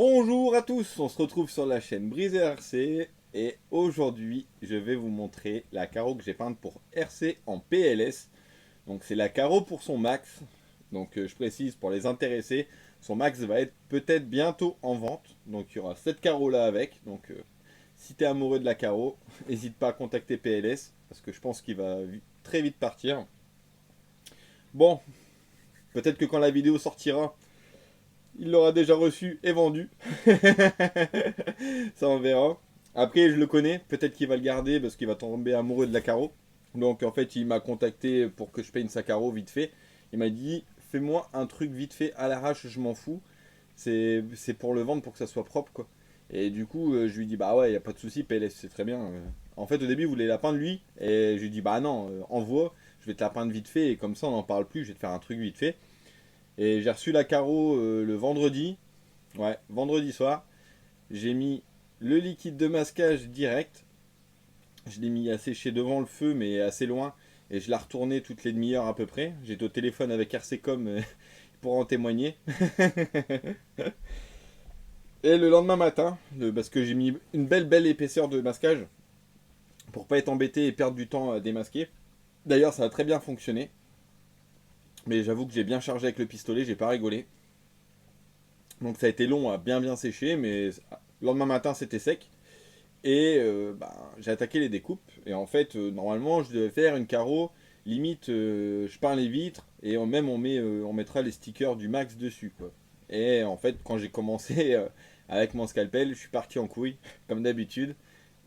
Bonjour à tous, on se retrouve sur la chaîne Brise RC et aujourd'hui je vais vous montrer la carreau que j'ai peinte pour RC en PLS. Donc c'est la carreau pour son max, donc je précise pour les intéressés, son max va être peut-être bientôt en vente. Donc il y aura cette carreau là avec, donc si tu es amoureux de la carreau, n'hésite pas à contacter PLS parce que je pense qu'il va très vite partir. Bon, peut-être que quand la vidéo sortira, il l'aura déjà reçu et vendu. Ça on verra. Après je le connais, peut-être qu'il va le garder parce qu'il va tomber amoureux de la carreau. Donc en fait il m'a contacté pour que je peigne sa carreau vite fait. Il m'a dit fais-moi un truc vite fait à l'arrache, je m'en fous. C'est pour le vendre pour que ça soit propre quoi. Et du coup je lui dis bah ouais y a pas de souci PLS c'est très bien. En fait au début il voulait la peindre lui et je lui dis bah non envoie, je vais te la peindre vite fait et comme ça on n'en parle plus, je vais te faire un truc vite fait. Et j'ai reçu la carreau le vendredi. Ouais, vendredi soir. J'ai mis le liquide de masquage direct. Je l'ai mis à sécher devant le feu, mais assez loin. Et je l'ai retourné toutes les demi-heures à peu près. J'étais au téléphone avec RCCom pour en témoigner. Et le lendemain matin, parce que j'ai mis une belle épaisseur de masquage pour pas être embêté et perdre du temps à démasquer. D'ailleurs, ça a très bien fonctionné. Mais j'avoue que j'ai bien chargé avec le pistolet, j'ai pas rigolé. Donc ça a été long à bien sécher, mais le lendemain matin c'était sec. Et j'ai attaqué les découpes. Et en fait, normalement, je devais faire une carreau. Limite, je peins les vitres et même on mettra les stickers du max dessus, quoi. Et en fait, quand j'ai commencé avec mon scalpel, je suis parti en couille, comme d'habitude.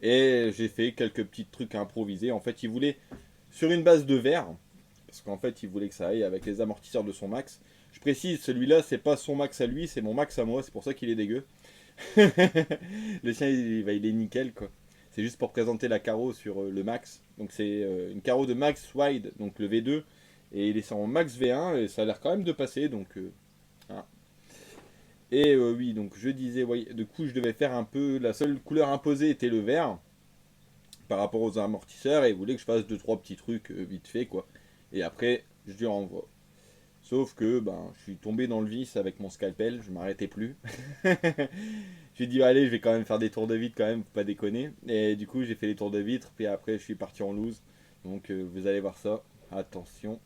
Et j'ai fait quelques petits trucs improvisés. En fait, il voulait sur une base de verre, parce qu'en fait, il voulait que ça aille avec les amortisseurs de son max. Je précise, celui-là, c'est pas son max à lui, c'est mon max à moi. C'est pour ça qu'il est dégueu. Le sien il est nickel quoi. C'est juste pour présenter la carreau sur le max. Donc c'est une carreau de max wide, donc le V2. Et il est en max V1 et ça a l'air quand même de passer. Donc voilà. Et oui, donc je disais, ouais, du coup je devais faire un peu. La seule couleur imposée était le vert par rapport aux amortisseurs. Et il voulait que je fasse 2-3 petits trucs vite fait quoi. Et après je lui renvoie. Sauf que je suis tombé dans le vice avec mon scalpel, je m'arrêtais plus. J'ai dit allez, je vais quand même faire des tours de vitre quand même, faut pas déconner. Et du coup j'ai fait les tours de vitre, puis après je suis parti en loose. Donc vous allez voir ça. Attention.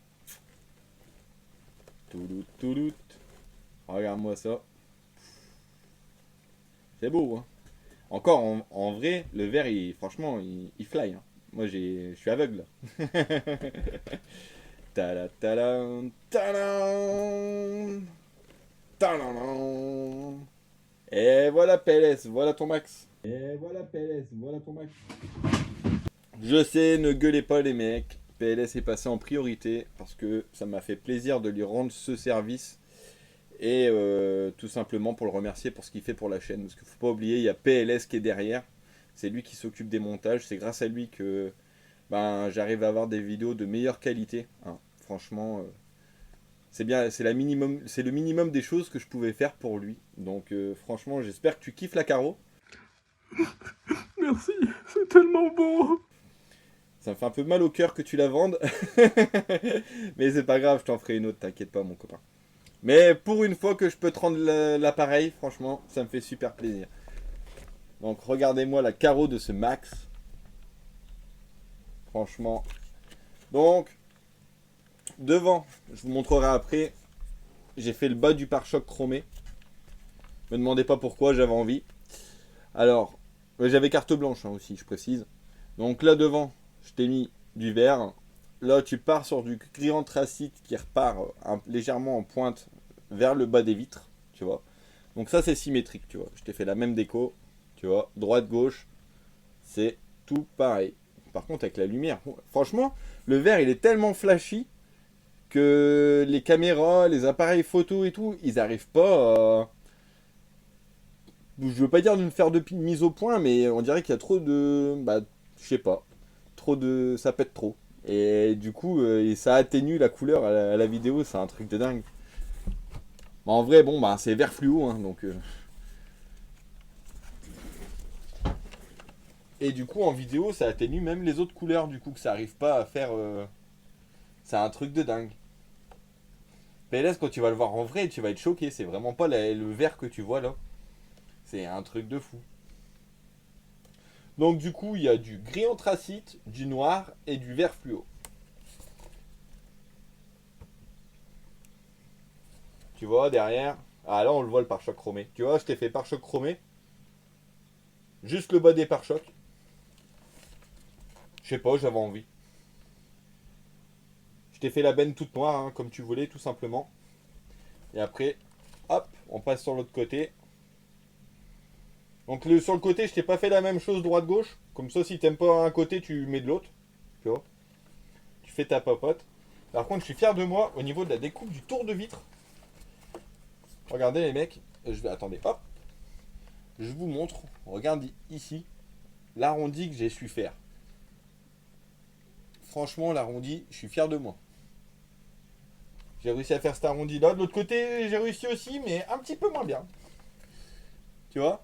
Toulout. Regarde-moi ça. C'est beau hein. Encore en vrai, le verre franchement il fly. Hein. Moi je suis aveugle. Tada tada tada tada. Et voilà PLS, voilà ton max. Et voilà PLS, voilà ton max. Je sais, ne gueulez pas les mecs. PLS est passé en priorité parce que ça m'a fait plaisir de lui rendre ce service. Et tout simplement pour le remercier pour ce qu'il fait pour la chaîne. Parce qu'il ne faut pas oublier, il y a PLS qui est derrière. C'est lui qui s'occupe des montages. C'est grâce à lui que j'arrive à avoir des vidéos de meilleure qualité. Hein. Franchement, c'est bien, c'est le minimum des choses que je pouvais faire pour lui. Donc franchement, j'espère que tu kiffes la carreau. Merci, c'est tellement beau. Ça me fait un peu mal au cœur que tu la vendes. Mais c'est pas grave, je t'en ferai une autre, t'inquiète pas mon copain. Mais pour une fois que je peux te rendre l'appareil, franchement, ça me fait super plaisir. Donc regardez-moi la carreau de ce Max. Franchement. Donc, devant, je vous montrerai après, j'ai fait le bas du pare-choc chromé. Me demandez pas pourquoi, j'avais envie. Alors, j'avais carte blanche hein, aussi, je précise. Donc là devant, je t'ai mis du vert. Là, tu pars sur du gris anthracite qui repart légèrement en pointe vers le bas des vitres, tu vois. Donc ça, c'est symétrique, tu vois. Je t'ai fait la même déco, tu vois. Droite, gauche, c'est tout pareil. Par contre, avec la lumière, franchement, le vert, il est tellement flashy que les caméras, les appareils photo et tout, ils n'arrivent pas à... Je veux pas dire de me faire de mise au point, mais on dirait qu'il y a trop de... je sais pas. Trop de... Ça pète trop. Et du coup, ça atténue la couleur à la vidéo, c'est un truc de dingue. En vrai, c'est vert fluo, hein, donc... Et du coup, en vidéo, ça atténue même les autres couleurs, du coup, que ça arrive pas à faire... C'est un truc de dingue. PLS, quand tu vas le voir en vrai, tu vas être choqué. C'est vraiment pas le vert que tu vois là. C'est un truc de fou. Donc du coup, il y a du gris anthracite, du noir et du vert fluo. Tu vois, derrière... Ah là, on le voit, le pare-choc chromé. Tu vois, je t'ai fait pare-choc chromé. Juste le bas des pare-chocs. Je sais pas, j'avais envie. Je t'ai fait la benne toute noire, hein, comme tu voulais, tout simplement. Et après, hop, on passe sur l'autre côté. Donc sur le côté, je t'ai pas fait la même chose droite-gauche. Comme ça, si t'aimes pas un côté, tu mets de l'autre. Tu vois. Tu fais ta papote. Par contre, je suis fier de moi au niveau de la découpe du tour de vitre. Regardez les mecs. Attendez, hop. Je vous montre. Regarde ici. L'arrondi que j'ai su faire. Franchement, l'arrondi, je suis fier de moi. J'ai réussi à faire cet arrondi là. De l'autre côté, j'ai réussi aussi, mais un petit peu moins bien. Tu vois?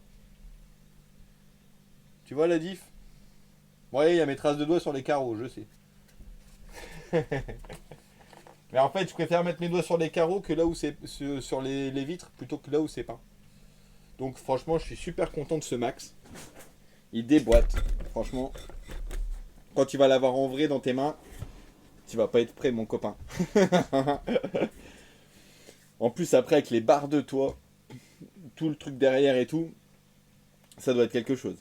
Tu vois la diff? Ouais, il y a mes traces de doigts sur les carreaux, je sais. Mais en fait, je préfère mettre mes doigts sur les carreaux que là où c'est sur les vitres plutôt que là où c'est peint. Donc franchement, je suis super content de ce Max. Il déboîte. Franchement, quand tu vas l'avoir en vrai dans tes mains, tu vas pas être prêt, mon copain. En plus, après, avec les barres de toit, tout le truc derrière et tout, ça doit être quelque chose.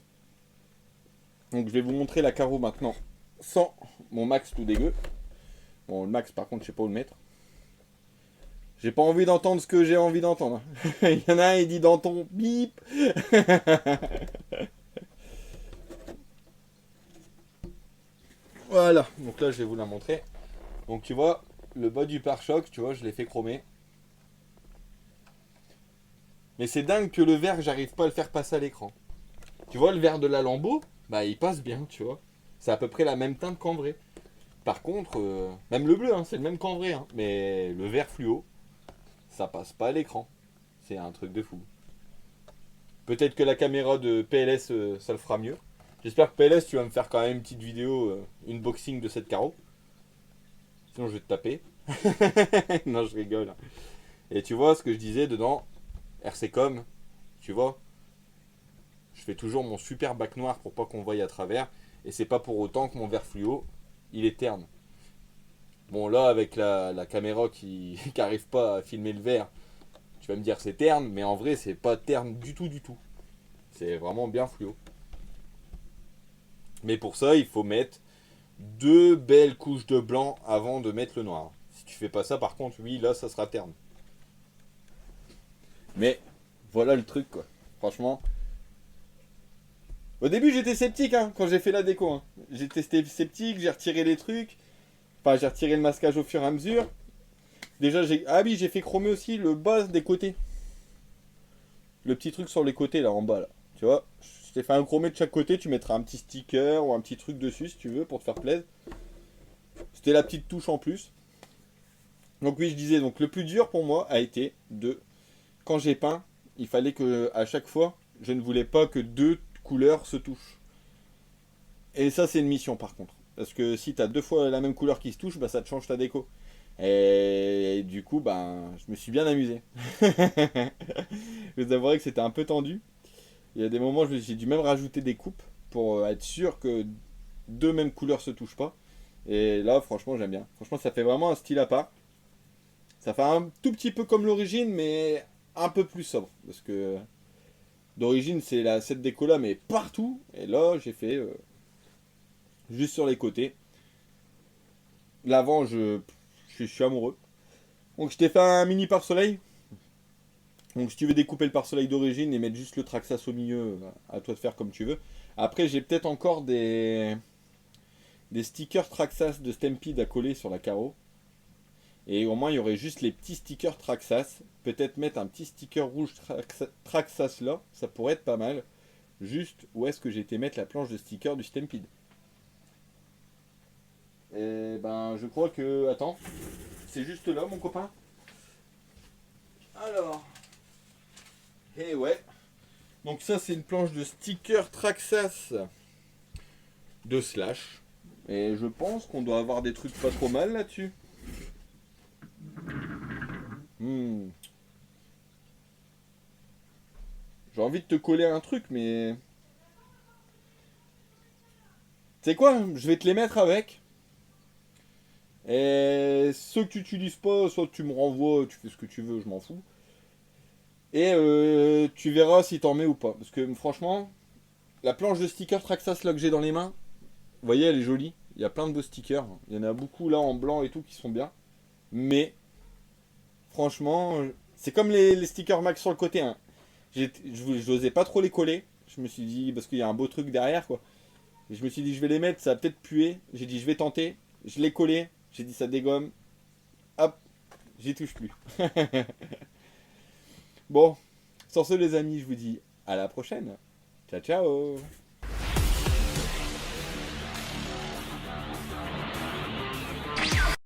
Donc je vais vous montrer la carreau maintenant sans mon Max tout dégueu. Bon, le Max, par contre, je sais pas où le mettre. J'ai pas envie d'entendre ce que j'ai envie d'entendre. Il y en a un, il dit dans ton bip. Voilà, donc là je vais vous la montrer. Donc tu vois, le bas du pare-choc, tu vois, je l'ai fait chromer. Mais c'est dingue que le vert, j'arrive pas à le faire passer à l'écran. Tu vois, le vert de la Lambo, bah il passe bien, tu vois. C'est à peu près la même teinte qu'en vrai. Par contre, même le bleu, hein, c'est le même qu'en vrai. Hein, mais le vert fluo, ça passe pas à l'écran. C'est un truc de fou. Peut-être que la caméra de PLS, ça le fera mieux. J'espère que PLS, tu vas me faire quand même une petite vidéo, unboxing de cette carreau. Sinon, je vais te taper. Non, je rigole. Et tu vois ce que je disais dedans, RCcom, tu vois, je fais toujours mon super bac noir pour pas qu'on voie à travers. Et c'est pas pour autant que mon vert fluo, il est terne. Bon, là, avec la caméra qui n'arrive pas à filmer le vert, tu vas me dire c'est terne, mais en vrai, c'est pas terne du tout, du tout. C'est vraiment bien fluo. Mais pour ça, il faut mettre deux belles couches de blanc avant de mettre le noir. Si tu fais pas ça, par contre, oui, là, ça sera terne. Mais voilà le truc, quoi. Franchement. Au début, j'étais sceptique hein, quand j'ai fait la déco. Hein. J'étais sceptique, j'ai retiré les trucs. Enfin, j'ai retiré le masquage au fur et à mesure. Déjà, ah oui, j'ai fait chromer aussi le bas des côtés. Le petit truc sur les côtés, là, en bas, là. Tu vois, je t'ai fait un chromé de chaque côté. Tu mettras un petit sticker ou un petit truc dessus, si tu veux, pour te faire plaisir. C'était la petite touche en plus. Donc oui, je disais, donc le plus dur pour moi a été de... Quand j'ai peint, il fallait que, à chaque fois, je ne voulais pas que deux couleurs se touchent. Et ça, c'est une mission, par contre. Parce que si tu as deux fois la même couleur qui se touche, bah, ça te change ta déco. Et du coup, ben, je me suis bien amusé. Je vous avouerai que c'était un peu tendu. Il y a des moments, j'ai dû même rajouter des coupes pour être sûr que deux mêmes couleurs se touchent pas. Et là, franchement, j'aime bien. Franchement, ça fait vraiment un style à part. Ça fait un tout petit peu comme l'origine, mais un peu plus sobre. Parce que d'origine, c'est cette déco-là, mais partout. Et là, j'ai fait juste sur les côtés. L'avant, je suis amoureux. Donc, je t'ai fait un mini pare-soleil. Donc, si tu veux découper le pare-soleil d'origine et mettre juste le Traxxas au milieu, à toi de faire comme tu veux. Après, j'ai peut-être encore des stickers Traxxas de Stampede à coller sur la carreau. Et au moins, il y aurait juste les petits stickers Traxxas. Peut-être mettre un petit sticker rouge Traxxas là. Ça pourrait être pas mal. Juste où est-ce que j'ai été mettre la planche de sticker du Stampede. Et ben, je crois que... Attends. C'est juste là, mon copain. Alors. Et ouais. Donc ça, c'est une planche de sticker Traxxas de Slash. Et je pense qu'on doit avoir des trucs pas trop mal là-dessus. Genre J'ai envie de te coller un truc, mais... Tu sais quoi? Je vais te les mettre avec. Et ceux que tu n'utilises pas, soit tu me renvoies, tu fais ce que tu veux, je m'en fous. Et tu verras si t'en mets ou pas. Parce que franchement, la planche de stickers Traxxas là que j'ai dans les mains, vous voyez, elle est jolie. Il y a plein de beaux stickers. Il y en a beaucoup là en blanc et tout qui sont bien. Mais franchement, c'est comme les stickers Max sur le côté, hein. Je n'osais pas trop les coller. Je me suis dit, parce qu'il y a un beau truc derrière quoi. Et je me suis dit, je vais les mettre, ça va peut-être puer. J'ai dit, je vais tenter. Je l'ai collé. J'ai dit, ça dégomme. Hop, j'y touche plus. Bon, sur ce les amis, je vous dis à la prochaine. Ciao ciao.